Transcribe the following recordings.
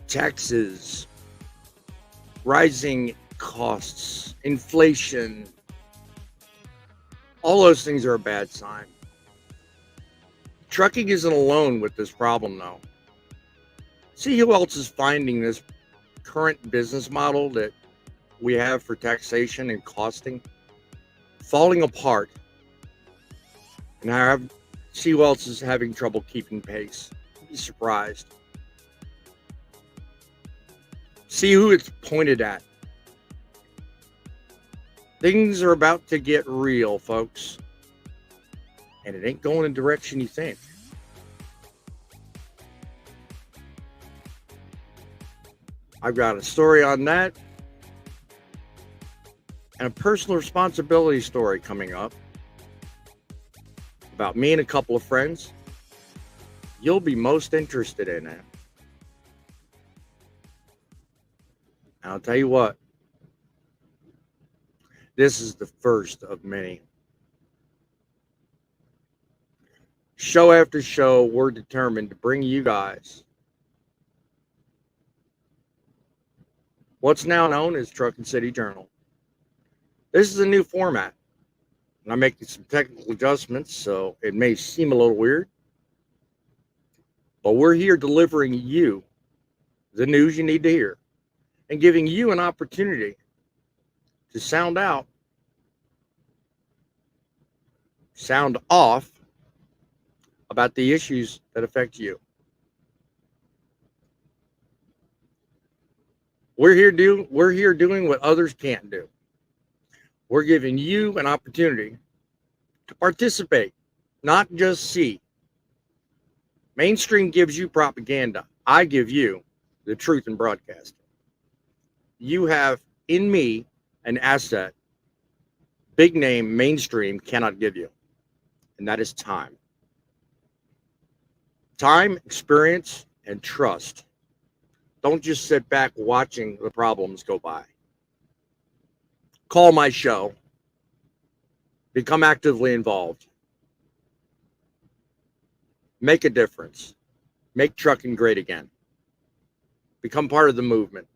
taxes, rising costs, inflation, all those things are a bad sign. Trucking isn't alone with this problem, though. See who else is finding this current business model that we have for taxation and costing falling apart, and see who else is having trouble keeping pace. You'd be surprised. See who it's pointed at. Things are about to get real, folks. And it ain't going in the direction you think. I've got a story on that. And a personal responsibility story coming up about me and a couple of friends. You'll be most interested in it. And I'll tell you what, this is the first of many. Show after show, we're determined to bring you guys what's now known as Truckin City Journal. This is a new format, and I'm making some technical adjustments, so it may seem a little weird, but we're here delivering you the news you need to hear and giving you an opportunity to sound off about the issues that affect you. We're here doing what others can't do. We're giving you an opportunity to participate, not just see. Mainstream gives you propaganda. I give you the truth in broadcasting. You have in me an asset big name mainstream cannot give you, and that is time. Time, experience, and trust. Don't just sit back watching the problems go by. Call my show. Become actively involved. Make a difference. Make trucking great again. Become part of the movement.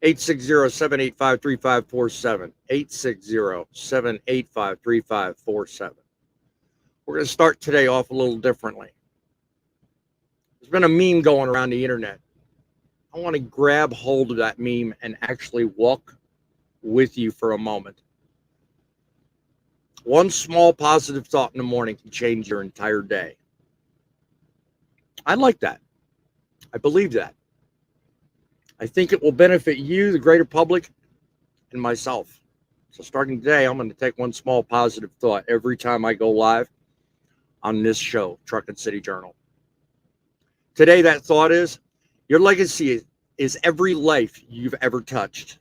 860-785-3547. 860-785-3547. We're going to start today off a little differently. There's been a meme going around the internet. I want to grab hold of that meme and actually walk with you for a moment. One small positive thought in the morning can change your entire day. I like that. I believe that. I think it will benefit you, the greater public, and myself. So starting today, I'm going to take one small positive thought every time I go live on this show, Truckin City Journal. Today, that thought is, your legacy is every life you've ever touched.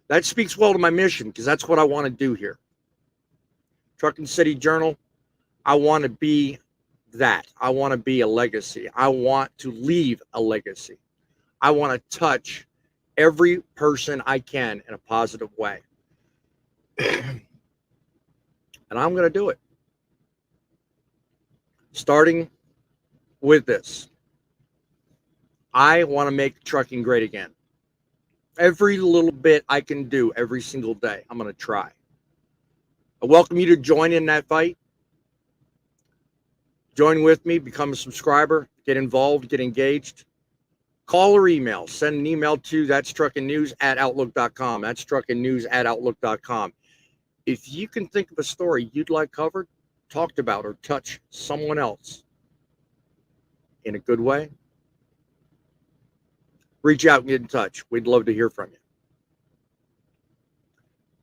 That speaks well to my mission, because that's what I want to do here. Truckin City Journal, I want to be that. I want to be a legacy. I want to leave a legacy. I want to touch every person I can in a positive way. And I'm going to do it. Starting with this. I want to make trucking great again. Every little bit I can do every single day, I'm going to try. I welcome you to join in that fight. Join with me, become a subscriber, get involved, get engaged. Call or email. Send an email to thatstruckinnews@outlook.com. That's truckinnews@outlook.com. If you can think of a story you'd like covered, talked about, or touch someone else in a good way, reach out and get in touch. We'd love to hear from you.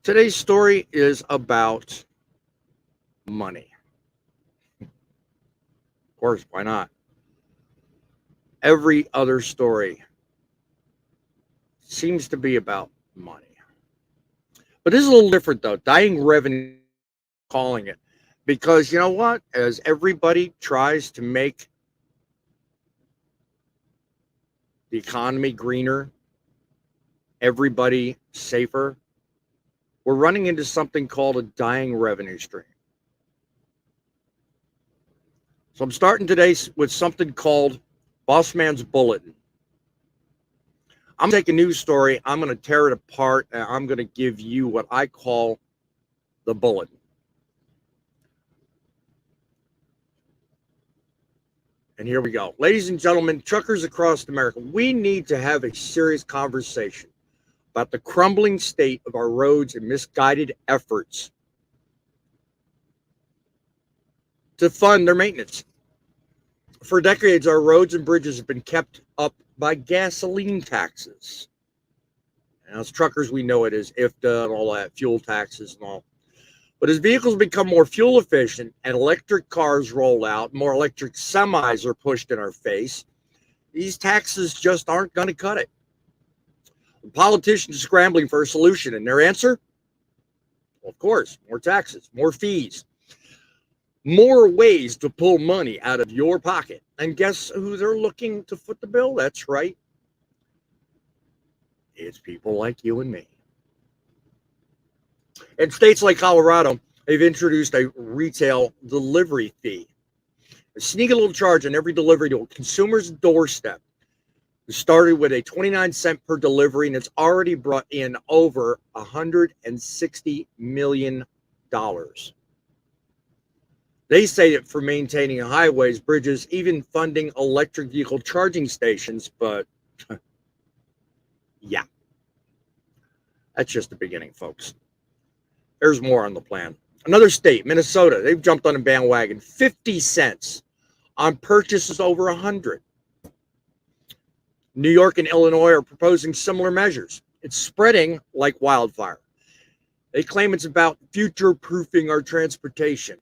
Today's story is about money. Of course, why not? Every other story seems to be about money. But this is a little different, though. Dying revenue, calling it. Because you know what? As everybody tries to make the economy greener, everybody safer, we're running into something called a dying revenue stream. So I'm starting today with something called Boss Man's Bulletin. I'm going to take a news story, I'm going to tear it apart, and I'm going to give you what I call the bulletin. And here we go. Ladies and gentlemen, truckers across America, we need to have a serious conversation about the crumbling state of our roads and misguided efforts to fund their maintenance. For decades, our roads and bridges have been kept up by gasoline taxes. And as truckers, we know it as IFTA and all that, fuel taxes and all. But as vehicles become more fuel efficient and electric cars roll out, more electric semis are pushed in our face, these taxes just aren't going to cut it. The politicians are scrambling for a solution, and their answer? Well, of course, more taxes, more fees, more ways to pull money out of your pocket. And guess who they're looking to foot the bill? That's right. It's people like you and me. In states like Colorado, they've introduced a retail delivery fee, a sneaky little charge on every delivery to a consumer's doorstep. It started with a 29-cent per delivery, and it's already brought in over $160 million. They say that for maintaining highways, bridges, even funding electric vehicle charging stations, but yeah, that's just the beginning, folks. There's more on the plan. Another state, Minnesota, they've jumped on a bandwagon, 50 cents on purchases over 100. New York and Illinois are proposing similar measures. It's spreading like wildfire. They claim it's about future-proofing our transportation.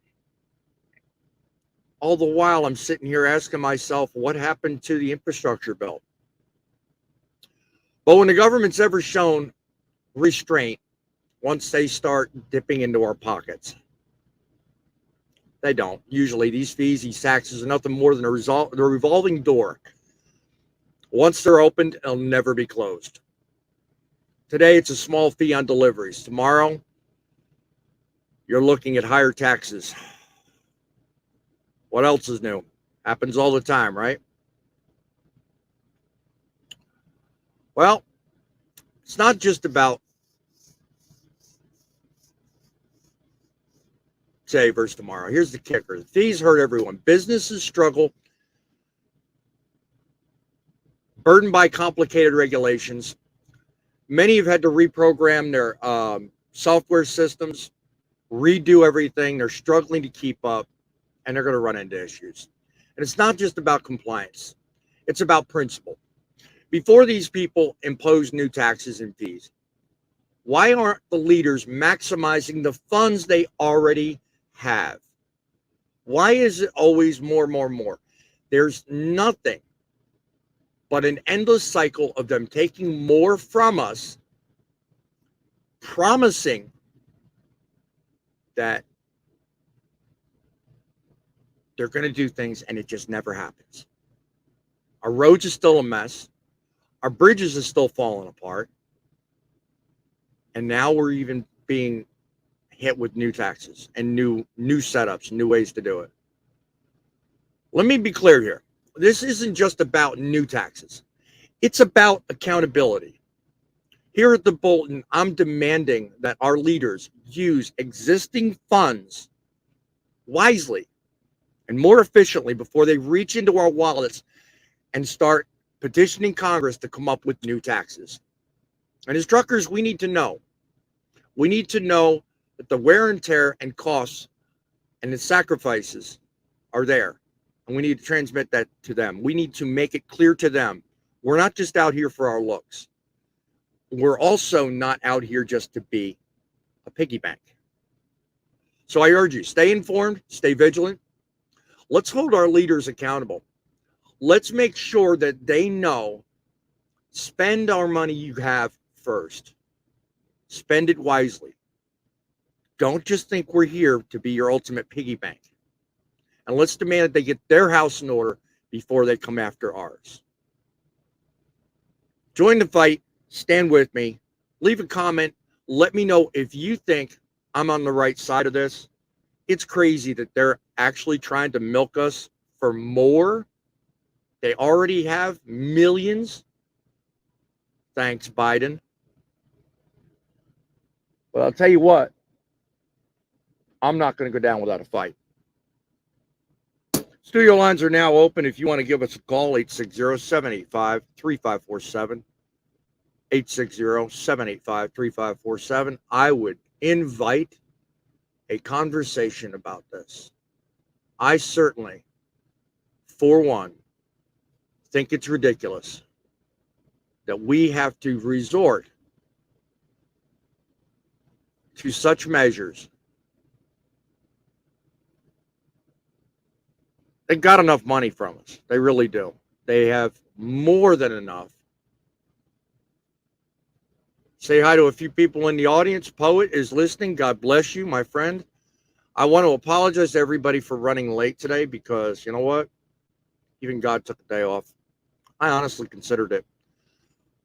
All the while, I'm sitting here asking myself, what happened to the infrastructure bill? But when the government's ever shown restraint, once they start dipping into our pockets, they don't. Usually, these fees, these taxes are nothing more than a revolving door. Once they're opened, they'll never be closed. Today, it's a small fee on deliveries. Tomorrow, you're looking at higher taxes. What else is new? Happens all the time, right? Well, it's not just about today versus tomorrow. Here's the kicker. The fees hurt everyone. Businesses struggle, burdened by complicated regulations. Many have had to reprogram their software systems, redo everything. They're struggling to keep up, and they're going to run into issues. And it's not just about compliance. It's about principle. Before these people impose new taxes and fees, why aren't the leaders maximizing the funds they already have? Why is it always more, more, more? There's nothing but an endless cycle of them taking more from us, promising that they're going to do things, and it just never happens. Our roads are still a mess. Our bridges are still falling apart. And now we're even being hit with new taxes and new setups, new ways to do it. Let me be clear here. This isn't just about new taxes. It's about accountability. Here at the Bulletin, I'm demanding that our leaders use existing funds wisely and more efficiently before they reach into our wallets and start petitioning Congress to come up with new taxes. And as truckers, we need to know. We need to know that the wear and tear and costs and the sacrifices are there. And we need to transmit that to them. We need to make it clear to them. We're not just out here for our looks. We're also not out here just to be a piggy bank. So I urge you, stay informed, stay vigilant. Let's hold our leaders accountable. Let's make sure that they know, spend our money you have first. Spend it wisely. Don't just think we're here to be your ultimate piggy bank. And let's demand that they get their house in order before they come after ours. Join the fight. Stand with me. Leave a comment. Let me know if you think I'm on the right side of this. It's crazy that they're actually trying to milk us for more. They already have millions Thanks, Biden. But I'll tell you what, I'm not going to go down without a fight. Studio lines are now open. If you want to give us a call, 860-785-3547. 860-785-3547. I would invite a conversation about this. I certainly, for one, think it's ridiculous that we have to resort to such measures. They got enough money from us. They really do. They have more than enough. Say hi to a few people in the audience. Poet is listening. God bless you, my friend. I want to apologize to everybody for running late today because, you know what? Even God took a day off. I honestly considered it.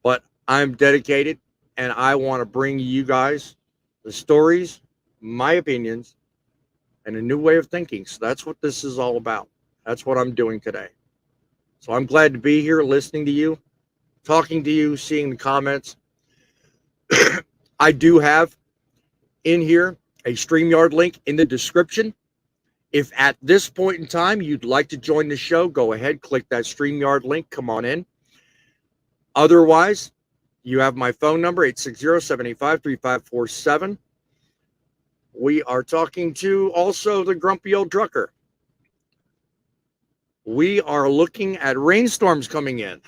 But I'm dedicated, and I want to bring you guys the stories, my opinions, and a new way of thinking. So that's what this is all about. That's what I'm doing today. So I'm glad to be here, listening to you, talking to you, seeing the comments. I do have in here a StreamYard link in the description. If at this point in time you'd like to join the show, go ahead, click that StreamYard link, come on in. Otherwise, you have my phone number, 860-785-3547. We are talking to also the grumpy old trucker. We are looking at rainstorms coming in.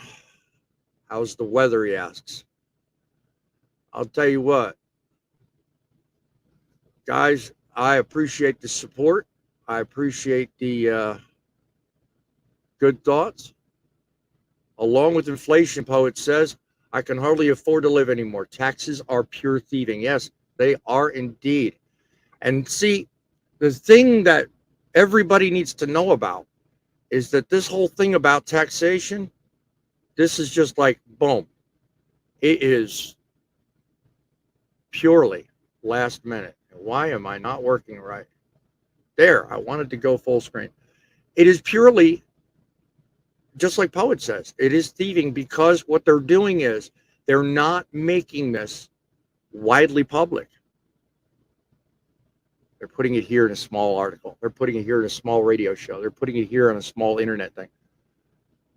How's the weather, he asks. I'll tell you what, guys, I appreciate the support. I appreciate the good thoughts. Along with inflation, Poet says, I can hardly afford to live anymore. Taxes are pure thieving. Yes, they are indeed. And see, the thing that everybody needs to know about is that this whole thing about taxation, this is just like, boom. It is purely last minute. Why am I not working right? There, I wanted to go full screen. It is purely, just like Poet says, it is thieving because what they're doing is they're not making this widely public. They're putting it here in a small article. They're putting it here in a small radio show. They're putting it here on a small internet thing.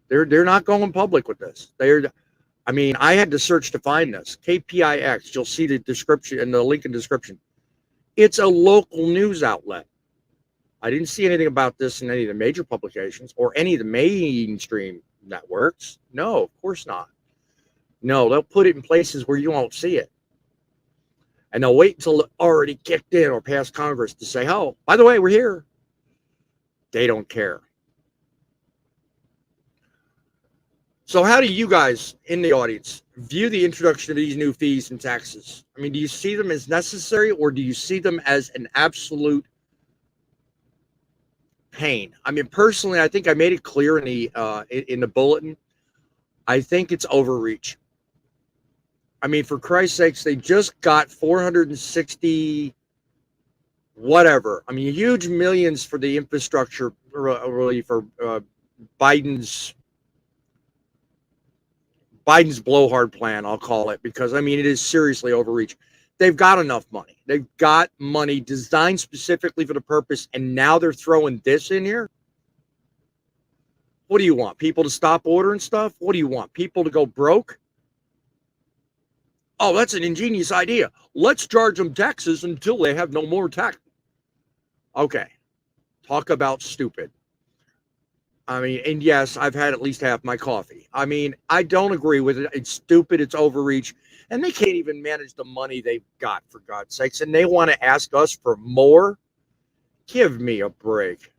They're not going public with this. I had to search to find this. KPIX, you'll see the description and the link in the description. It's a local news outlet. I didn't see anything about this in any of the major publications or any of the mainstream networks. No, of course not. No, they'll put it in places where you won't see it. And they'll wait until it already kicked in or passed Congress to say, oh, by the way, we're here. They don't care. So how do you guys in the audience view the introduction of these new fees and taxes? I mean, do you see them as necessary or do you see them as an absolute pain? I mean, personally, I think I made it clear in the bulletin. I think it's overreach. I mean, for Christ's sakes, they just got 460 whatever. I mean, huge millions for the infrastructure really for Biden's blowhard plan, I'll call it, because I mean, it is seriously overreach. They've got enough money. They've got money designed specifically for the purpose, and now they're throwing this in here. What do you want? People to stop ordering stuff? What do you want? People to go broke? Oh, that's an ingenious idea. Let's charge them taxes until they have no more tax. Okay. Talk about stupid. I mean, and yes, I've had at least half my coffee. I mean, I don't agree with it. It's stupid. It's overreach. And they can't even manage the money they've got, for God's sakes. And they want to ask us for more? Give me a break.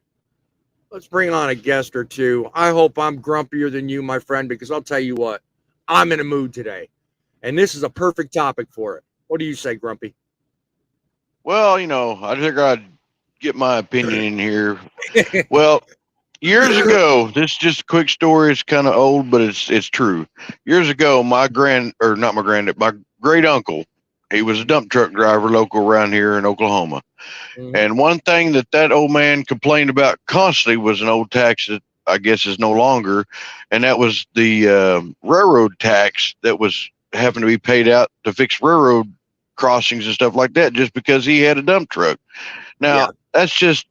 Let's bring on a guest or two. I hope I'm grumpier than you, my friend, because I'll tell you what, I'm in a mood today. And this is a perfect topic for it. What do you say, Grumpy? Well, I figured I'd get my opinion in here. Well, years ago, this is just a quick story. It's kind of old, but it's true. Years ago, my great uncle, he was a dump truck driver local around here in Oklahoma. Mm-hmm. And one thing that old man complained about constantly was an old tax that I guess is no longer, and that was the railroad tax that was happened to be paid out to fix railroad crossings and stuff like that just because he had a dump truck. Now Yeah. that's just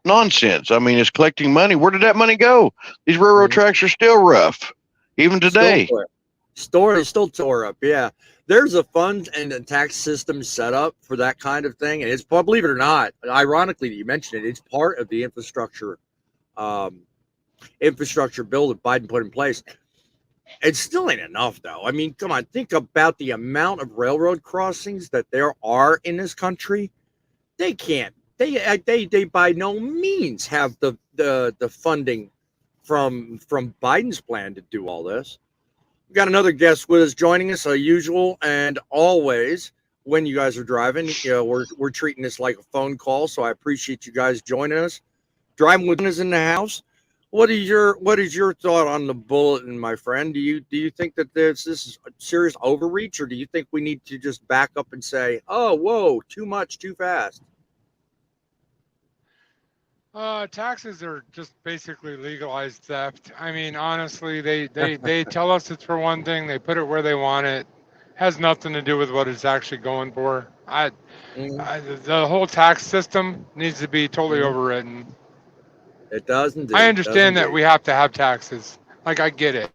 nonsense. I mean, it's collecting money. Where did that money go? These railroad Mhm. tracks are still rough, even Still today. tore. Store is still tore up. Yeah. There's a fund and a tax system set up for that kind of thing. And it's, believe it or not, ironically that you mentioned it, it's part of the um, infrastructure bill that Biden put in place. It still ain't enough, though. I mean, come on, think about the amount of railroad crossings that there are in this country. They can't. They by no means have the funding from Biden's plan to do all this. We got another guest with us joining us, usual and always. When you guys are driving, we're treating this like a phone call, so I appreciate you guys joining us. Driving with us in the house. What is your thought on the bulletin, my friend? Do you think that this is a serious overreach, or do you think we need to just back up and say, oh, whoa, too much, too fast? Taxes are just basically legalized theft. I mean, honestly, they tell us it's for one thing, they put it where they want it. Has nothing to do with what it's actually going for. Mhm, The whole tax system needs to be totally mhm. overridden. It does I indeed. Does understand that indeed. we have to have taxes. Like, I get it.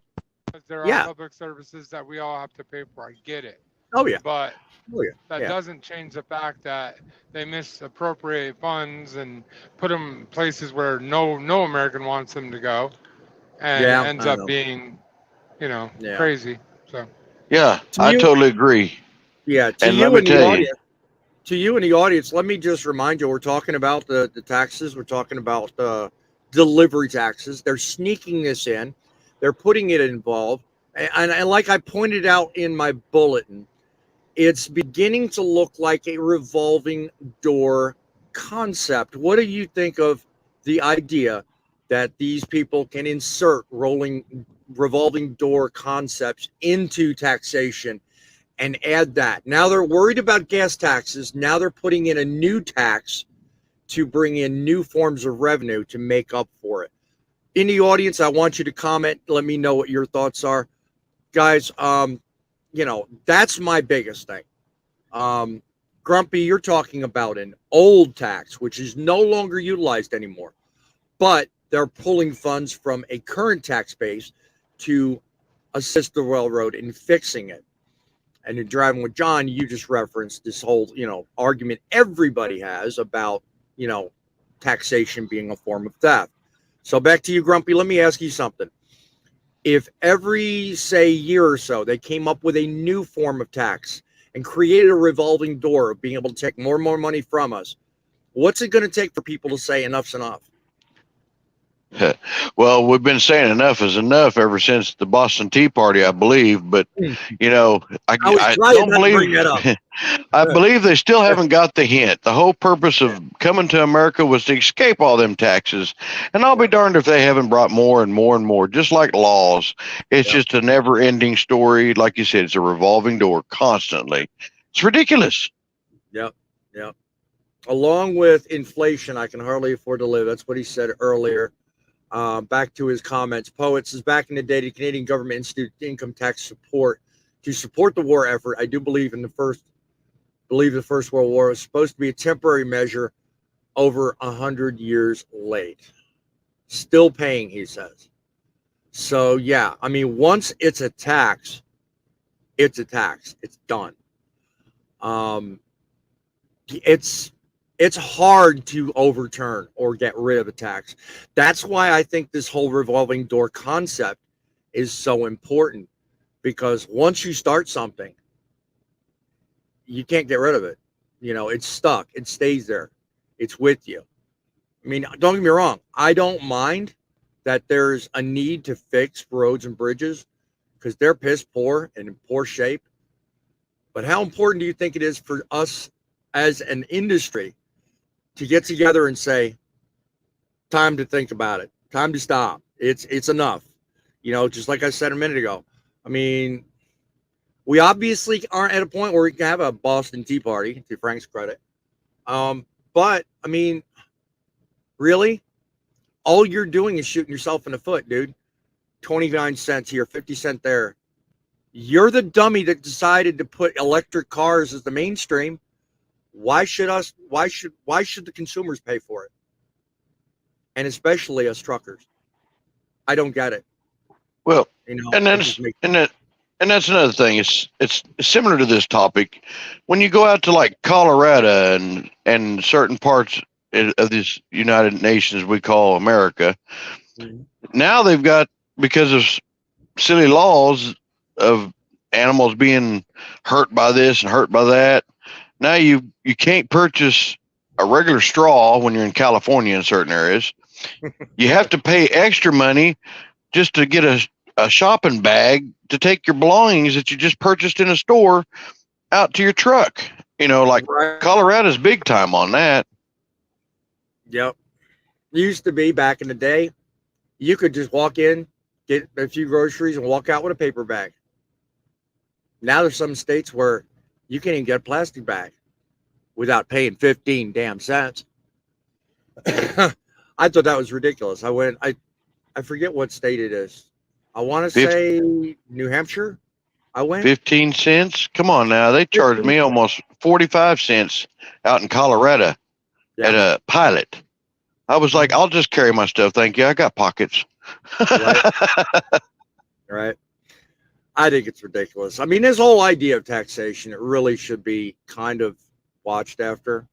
Because there are Yeah. public services that we all have to pay for. I get it. Oh yeah. But Oh yeah. that Yeah. doesn't change the fact that they misappropriate funds and put them places where no American wants them to go, and it Yeah. ends I up know. being, Yeah. crazy. So Yeah, To I you. totally agree. Yeah. To And let you me in the tell you, audience. To you in the audience, let me just remind you: we're talking about the taxes. We're talking about delivery taxes. They're sneaking this in. They're putting it involved, and like I pointed out in my bulletin, it's beginning to look like a revolving door concept. What do you think of the idea that these people can insert rolling revolving door concepts into taxation and add that? Now they're worried about gas taxes. Now they're putting in a new tax to bring in new forms of revenue to make up for it. In the audience, I want you to comment. Let me know what your thoughts are, guys. That's my biggest thing. Um, Grumpy, you're talking about an old tax, which is no longer utilized anymore, but they're pulling funds from a current tax base to assist the railroad in fixing it. And in Driving with John, you just referenced this whole, argument everybody has about, you know, taxation being a form of theft. So back to you, Grumpy. Let me ask you something. If every, say, year or so they came up with a new form of tax and created a revolving door of being able to take more and more money from us, what's it going to take for people to say enough's enough? well, we've been saying enough is enough ever since the Boston Tea Party, I believe. But I you know, I, was I trying don't not to believe bring that up. I believe they still haven't got the hint. The whole purpose of coming to America was to escape all them taxes. And I'll be Yep, darned if they haven't brought more and more and more, just like laws. It's yep, just a never ending story. Like you said, it's a revolving door constantly. It's ridiculous. yep, yep. Along with inflation, I can hardly afford to live. That's what he said earlier. Back to his comments. Poet says, back in the day, the Canadian government instituted income tax support to support the war effort. I do believe the First World War was supposed to be a temporary measure over 100 years late. Still paying, he says. So yeah, I mean, once it's a tax, it's a tax. It's done. Um, it's it's hard to overturn or get rid of a tax. That's why I think this whole revolving door concept is so important, because once you start something, you can't get rid of it. It's stuck. It stays there. It's with you. I mean, don't get me wrong. I don't mind that there's a need to fix roads and bridges because they're piss poor and in poor shape. But how important do you think it is for us as an industry to get together and say, time to think about it, time to stop. It's enough. Just like I said a minute ago. I mean, we obviously aren't at a point where we can have a Boston Tea Party, to Frank's credit. But I mean, really, all you're doing is shooting yourself in the foot, dude. 29 cents here, 50 cent there. You're the dummy that decided to put electric cars as the mainstream. Why should the consumers pay for it? And especially us truckers. I don't get it. Well, You know, and it that's just makes and that and that's another thing. It's similar to this topic. When you go out to like Colorado and certain parts of this United Nations we call America, now they've got, because of silly laws of animals being hurt by this and hurt by that. Now you can't purchase a regular straw when you're in California in certain areas. You have to pay extra money just to get a shopping bag to take your belongings that you just purchased in a store out to your truck. You know, like right. Colorado's big time on that. Yep. Used to be back in the day, you could just walk in, get a few groceries, and walk out with a paper bag. Now there's some states where you can't even get a plastic bag without paying 15 damn cents. I thought that was ridiculous. I forget what state it is. I want to say New Hampshire. I went 15 cents. Come on now. They charged 15 me almost 45 cents out in Colorado at a Pilot. I was like, I'll just carry my stuff. Thank you. I got pockets. Right. Right. I think it's ridiculous. I mean, this whole idea of taxation, it really should be kind of watched after.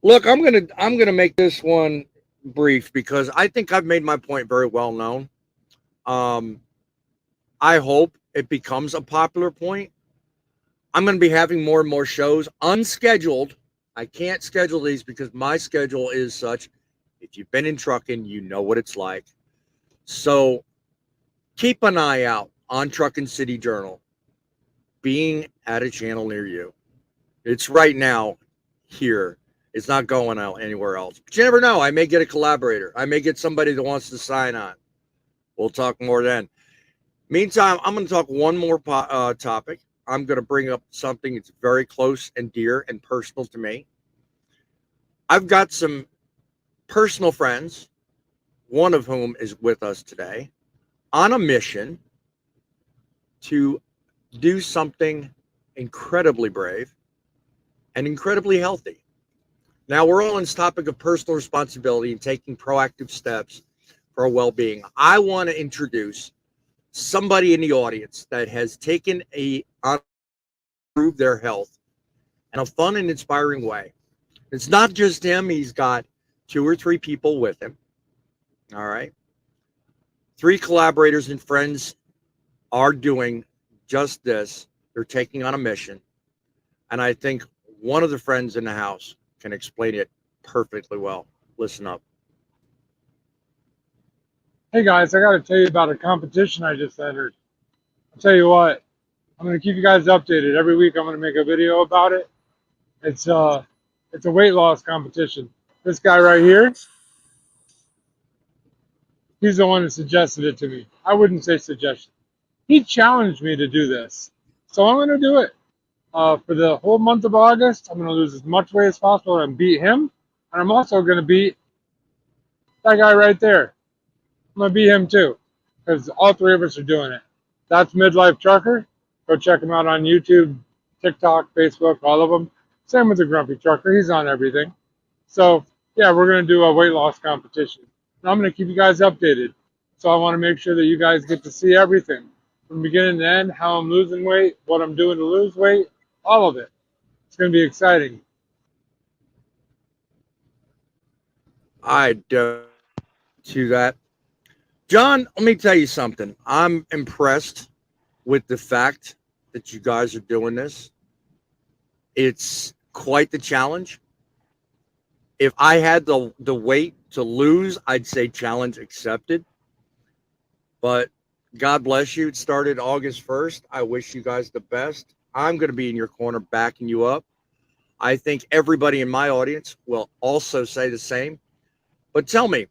Look, I'm gonna make this one brief because I think I've made my point very well known. I hope it becomes a popular point. I'm going to be having more and more shows unscheduled. I can't schedule these because my schedule is such. If you've been in trucking, you know what it's like. So keep an eye out on Truckin City Journal being at a channel near you. It's right now here. It's not going out anywhere else. But you never know. I may get a collaborator. I may get somebody that wants to sign on. We'll talk more then. Meantime, I'm going to talk one more topic. I'm going to bring up something that's very close and dear and personal to me. I've got some personal friends, one of whom is with us today, on a mission to do something incredibly brave and incredibly healthy. Now, we're all on this topic of personal responsibility and taking proactive steps for our well-being. I want to introduce somebody in the audience that has taken a improve their health in a fun and inspiring way. It's not just him. He's got 2 or 3 people with him. All right. 3 collaborators and friends are doing just this. They're taking on a mission. And I think one of the friends in the house can explain it perfectly well. Listen up. Hey guys, I got to tell you about a competition I just entered. I'll tell you what, I'm going to keep you guys updated. Every week I'm going to make a video about it. It's a weight loss competition. This guy right here, he's the one that suggested it to me. I wouldn't say suggestion. He challenged me to do this. So I'm going to do it. For the whole month of August, I'm going to lose as much weight as possible and beat him. And I'm also going to beat that guy right there. I'm going to beat him too, because all 3 of us are doing it. That's Midlife Trucker. Go check him out on YouTube, TikTok, Facebook, all of them. Same with the Grumpy Trucker. He's on everything. So, yeah, we're going to do a weight loss competition. And I'm going to keep you guys updated. So I want to make sure that you guys get to see everything from beginning to end, how I'm losing weight, what I'm doing to lose weight, all of it. It's going to be exciting. I do that. John, let me tell you something. I'm impressed with the fact that you guys are doing this. It's quite the challenge. If I had the weight to lose, I'd say challenge accepted. But God bless you. It started August 1st. I wish you guys the best. I'm going to be in your corner backing you up. I think everybody in my audience will also say the same. But tell me,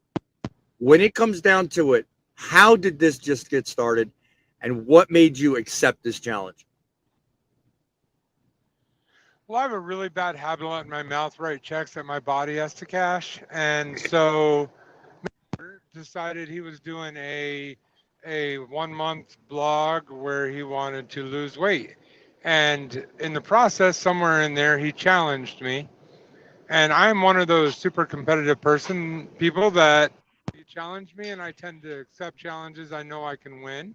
when it comes down to it, how did this just get started and what made you accept this challenge? Well, I have a really bad habit of letting my mouth write checks that my body has to cash. And so decided he was doing a a 1 month blog where he wanted to lose weight. And in the process, somewhere in there, he challenged me. And I'm one of those super competitive people that you challenge me, and I tend to accept challenges I know I can win.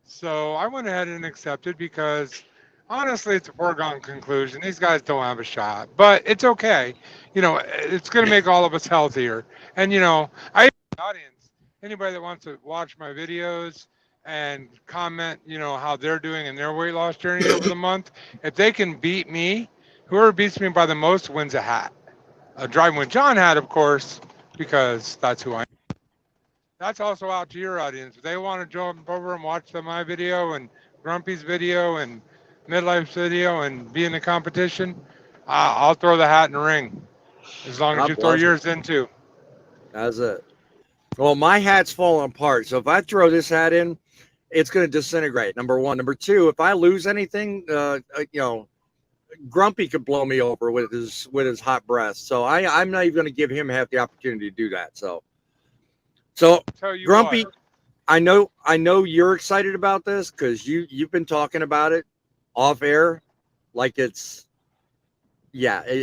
So I went ahead and accepted because honestly, it's a foregone conclusion. These guys don't have a shot, but it's okay. It's going to make all of us healthier. And, I audience, anybody that wants to watch my videos and comment, how they're doing in their weight loss journey over the month, if they can beat me, whoever beats me by the most wins a hat. A Driving with John hat, of course, because that's who I am. That's also out to your audience. If they want to jump over and watch my video and Grumpy's video and Midlife's video and be in the competition, I'll throw the hat in the ring as long as God you throw bless him. yours in too. That's it. Well, my hat's falling apart. So if I throw this hat in, it's going to disintegrate. Number one. Number two, if I lose anything, Grumpy could blow me over with his hot breath. So I'm not even going to give him half the opportunity to do that. So Tell you Grumpy, what, I know you're excited about this because you've been talking about it off air, like it's it's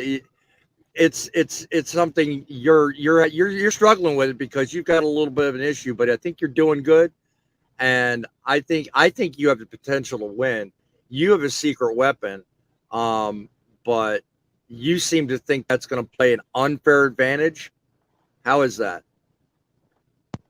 something you're struggling with it because you've got a little bit of an issue, but I think you're doing good, and I think you have the potential to win. You have a secret weapon, but you seem to think that's going to play an unfair advantage. How is that?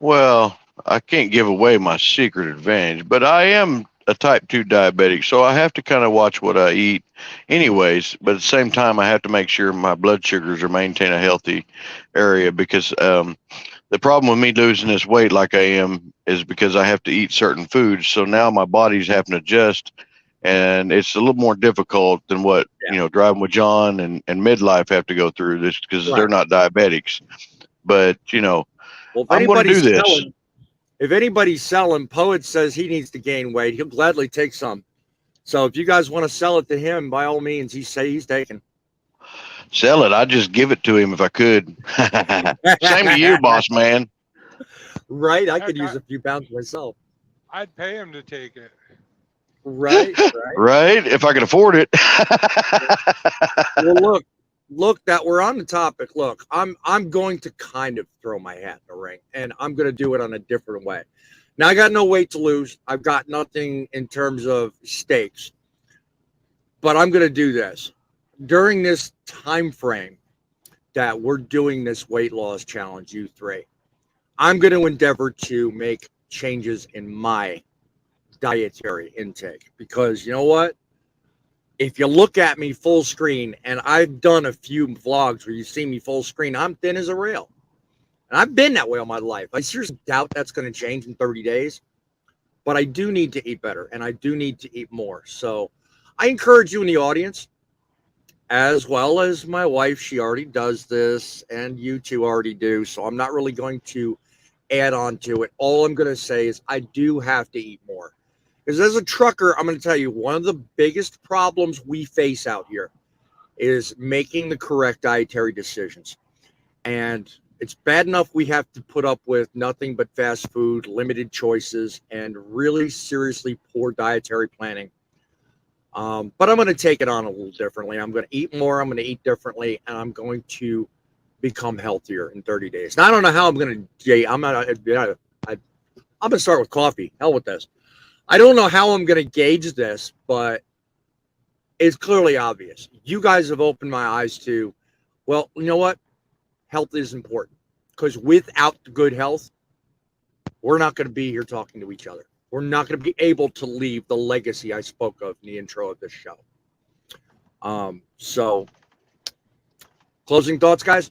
Well, I can't give away my secret advantage, but I am a type 2 diabetic, so I have to kind of watch what I eat anyways, but at the same time I have to make sure my blood sugars are maintained a healthy area because the problem with me losing this weight like I am is because I have to eat certain foods, so now my body's having to adjust, and it's a little more difficult than what Driving with John and Midlife have to go through this because they're not diabetics. But Well, I'm going to do this. If anybody's selling, Poet says he needs to gain weight. He'll gladly take some. So if you guys want to sell it to him, by all means, he's taking. Sell it. I'd just give it to him if I could. Same to you, boss man. Right? I could use a few pounds myself. I'd pay him to take it. Right. Right. If I could afford it. Well, look that we're on the topic. Look, I'm going to kind of throw my hat in the ring, and I'm going to do it on a different way. Now, I got no weight to lose. I've got nothing in terms of stakes, but I'm going to do this during this time frame that we're doing this weight loss challenge, you three. I'm going to endeavor to make changes in my dietary intake because you know what? If you look at me full screen, and I've done a few vlogs where you see me full screen, I'm thin as a rail. And I've been that way all my life. I seriously doubt that's going to change in 30 days. But I do need to eat better, and I do need to eat more. So I encourage you in the audience, as well as my wife. She already does this, and you two already do. So I'm not really going to add on to it. All I'm going to say is I do have to eat more. Because as a trucker, I'm going to tell you, one of the biggest problems we face out here is making the correct dietary decisions. And it's bad enough we have to put up with nothing but fast food, limited choices, and really seriously poor dietary planning. But I'm going to take it on a little differently. I'm going to eat more. I'm going to eat differently, and I'm going to become healthier in 30 days. Now, I don't know how I'm going to. I'm going to start with coffee. Hell with this. I don't know how I'm going to gauge this, but it's clearly obvious. You guys have opened my eyes to, well, you know what? Health is important because without good health, we're not going to be here talking to each other. We're not going to be able to leave the legacy I spoke of in the intro of this show. So, closing thoughts, guys?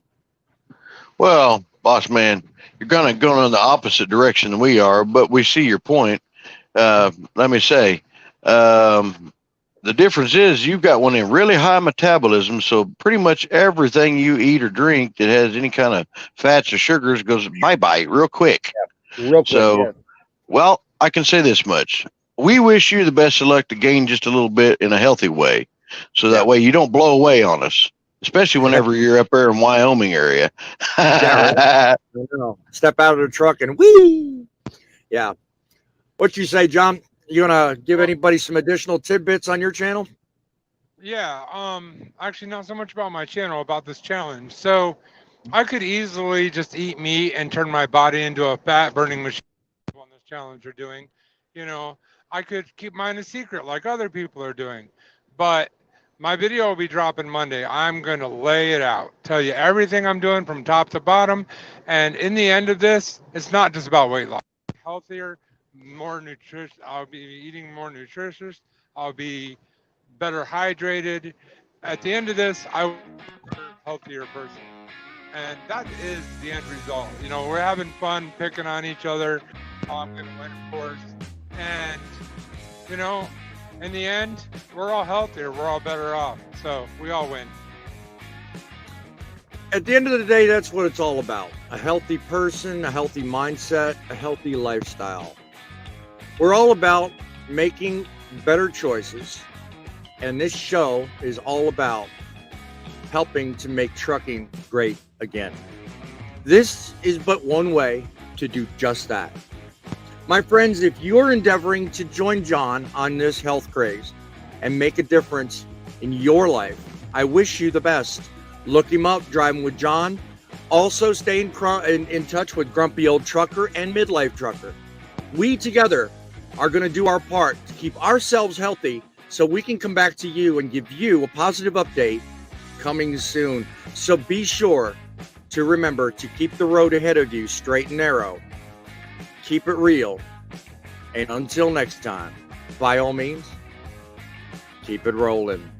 Well, boss man, you're going in the opposite direction than we are, but we see your point. Let me say, the difference is you've got one in really high metabolism, so pretty much everything you eat or drink that has any kind of fats or sugars goes bye-bye real quick. Yeah, real quick. So, yeah. Well, I can say this much. We wish you the best of luck to gain just a little bit in a healthy way, so that way you don't blow away on us, especially whenever you're up there in Wyoming area. Yeah, right. Step out of the truck and whee! Yeah. What you say, John? You gonna give anybody some additional tidbits on your channel? Yeah, actually not so much about my channel, about this challenge. So I could easily just eat meat and turn my body into a fat burning machine on this challenge are doing. You know, I could keep mine a secret like other people are doing. But my video will be dropping Monday. I'm going to lay it out, tell you everything I'm doing from top to bottom. And in the end of this, it's not just about weight loss. Healthier, more nutritious. I'll be eating more nutritious. I'll be better hydrated. At the end of this, I will be a healthier person. And that is the end result. You know, we're having fun picking on each other. I'm going to win, of course. And, you know, in the end, we're all healthier. We're all better off. So we all win. At the end of the day, that's what it's all about. A healthy person, a healthy mindset, a healthy lifestyle. We're all about making better choices. And this show is all about helping to make trucking great again. This is but one way to do just that. My friends, if you're endeavoring to join John on this health craze and make a difference in your life, I wish you the best. Look him up, Driving with John. Also stay in touch with Grumpy Old Trucker and Midlife Trucker. We together are going to do our part to keep ourselves healthy so we can come back to you and give you a positive update coming soon. So be sure to remember to keep the road ahead of you straight and narrow. Keep it real. And until next time, by all means, keep it rolling.